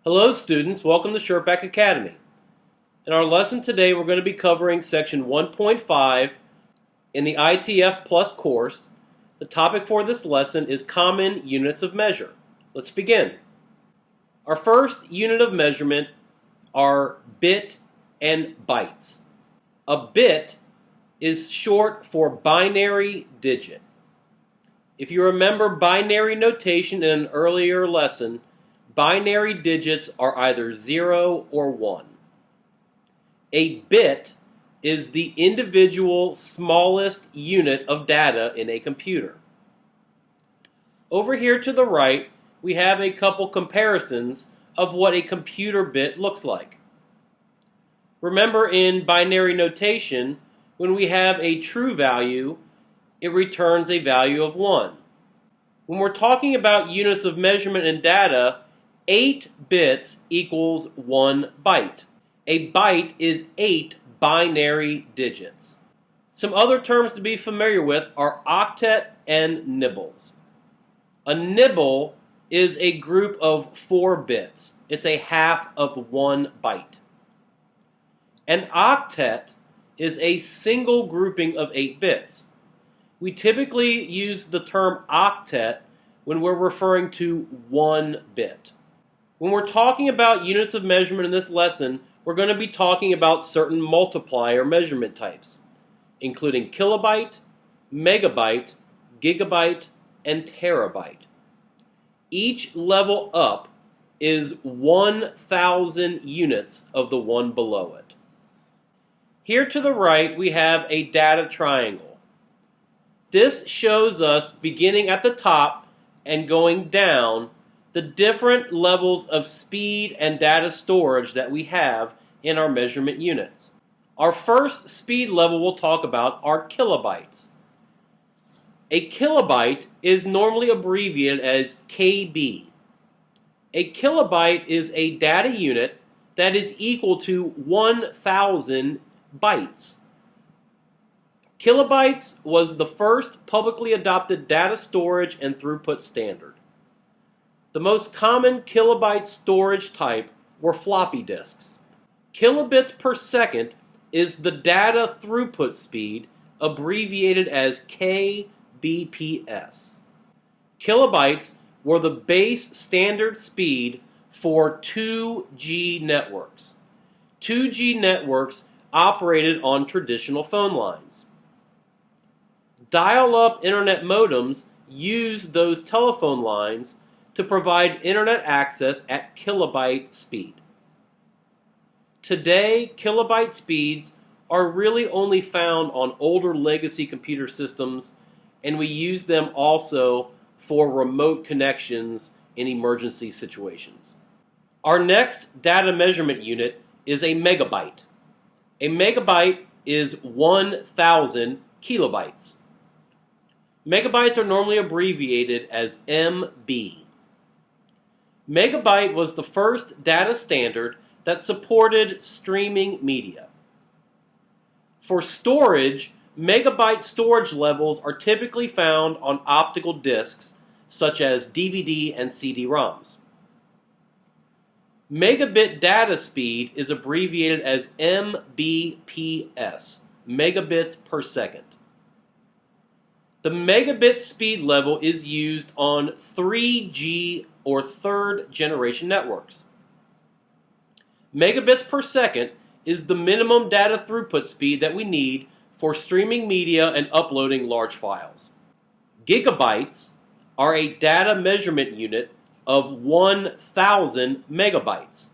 Hello students, welcome to ShirtBack Academy. In our lesson today we're going to be covering section 1.5 in the ITF Plus course. The topic for this lesson is common units of measure. Let's begin. Our first unit of measurement are bit and bytes. A bit is short for binary digit. If you remember binary notation in an earlier lesson, binary digits are either 0 or 1. A bit is the individual smallest unit of data in a computer. Over here to the right, we have a couple comparisons of what a computer bit looks like. Remember, in binary notation, when we have a true value, it returns a value of 1. When we're talking about units of measurement in data, 8 bits equals 1 byte. A byte is 8 binary digits. Some other terms to be familiar with are octet and nibbles. A nibble is a group of 4 bits. It's a half of 1 byte. An octet is a single grouping of 8 bits. We typically use the term octet when we're referring to 1 bit. When we're talking about units of measurement in this lesson, we're going to be talking about certain multiplier measurement types, including kilobyte, megabyte, gigabyte, and terabyte. Each level up is 1,000 units of the one below it. Here to the right, we have a data triangle. This shows us, beginning at the top and going down, the different levels of speed and data storage that we have in our measurement units. Our first speed level we'll talk about are kilobytes. A kilobyte is normally abbreviated as KB. A kilobyte is a data unit that is equal to 1,000 bytes. Kilobytes was the first publicly adopted data storage and throughput standard. The most common kilobyte storage type were floppy disks. Kilobits per second is the data throughput speed, abbreviated as KBPS. Kilobytes were the base standard speed for 2G networks. 2G networks operated on traditional phone lines. Dial-up internet modems used those telephone lines to provide internet access at kilobyte speed. Today, kilobyte speeds are really only found on older legacy computer systems, and we use them also for remote connections in emergency situations. Our next data measurement unit is a megabyte. A megabyte is 1,000 kilobytes. Megabytes are normally abbreviated as MB. Megabyte was the first data standard that supported streaming media. For storage, megabyte storage levels are typically found on optical disks such as DVD and CD-ROMs. Megabit data speed is abbreviated as MBPS, megabits per second. The megabit speed level is used on 3G or third generation networks. Megabits per second is the minimum data throughput speed that we need for streaming media and uploading large files. Gigabytes are a data measurement unit of 1,000 megabytes.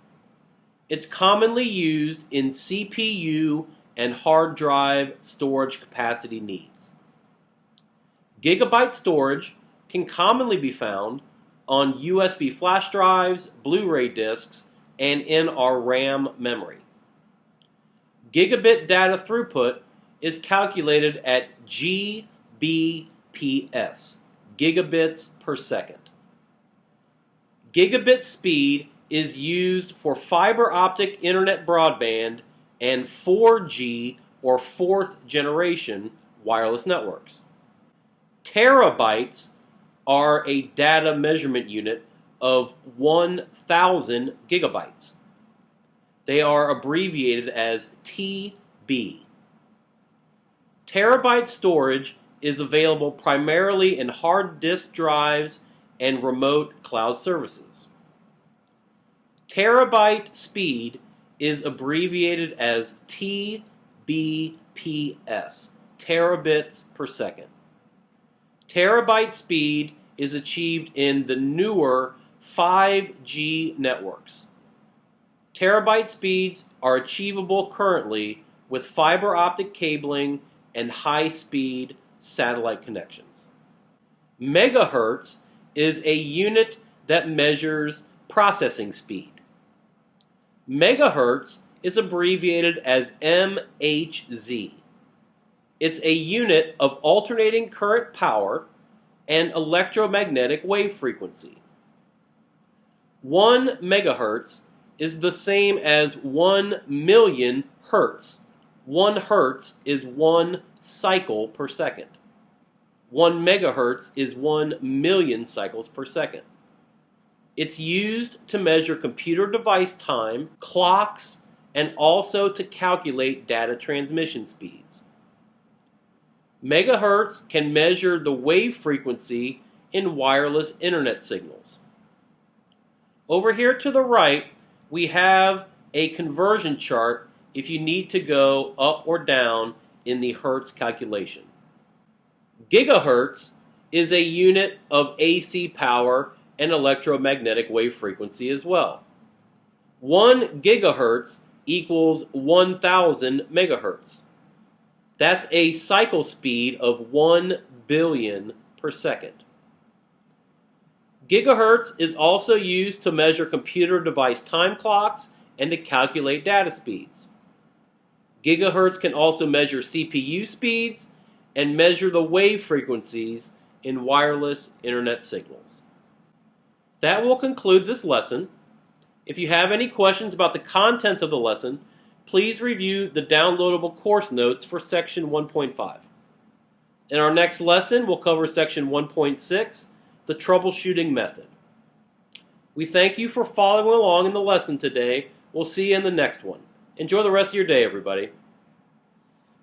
It's commonly used in CPU and hard drive storage capacity needs. Gigabyte storage can commonly be found on USB flash drives, Blu-ray discs, and in our RAM memory. Gigabit data throughput is calculated at GBPS, gigabits per second. Gigabit speed is used for fiber optic internet broadband and 4G or fourth generation wireless networks. Terabytes are a data measurement unit of 1,000 gigabytes. They are abbreviated as TB. Terabyte storage is available primarily in hard disk drives and remote cloud services. Terabyte speed is abbreviated as TBPS, terabits per second. Terabyte speed is achieved in the newer 5G networks. Terabyte speeds are achievable currently with fiber optic cabling and high-speed satellite connections. Megahertz is a unit that measures processing speed. Megahertz is abbreviated as MHz. It's a unit of alternating current power and electromagnetic wave frequency. 1 megahertz is the same as 1 million hertz. 1 hertz is 1 cycle per second. 1 megahertz is 1 million cycles per second. It's used to measure computer device time, clocks, and also to calculate data transmission speeds. Megahertz can measure the wave frequency in wireless internet signals. Over here to the right, we have a conversion chart if you need to go up or down in the hertz calculation. Gigahertz is a unit of AC power and electromagnetic wave frequency as well. 1 gigahertz equals 1,000 megahertz. That's a cycle speed of 1 billion per second. Gigahertz is also used to measure computer device time clocks and to calculate data speeds. Gigahertz can also measure CPU speeds and measure the wave frequencies in wireless internet signals. That will conclude this lesson. If you have any questions about the contents of the lesson, please review the downloadable course notes for Section 1.5. In our next lesson, we'll cover Section 1.6, the troubleshooting method. We thank you for following along in the lesson today. We'll see you in the next one. Enjoy the rest of your day, everybody.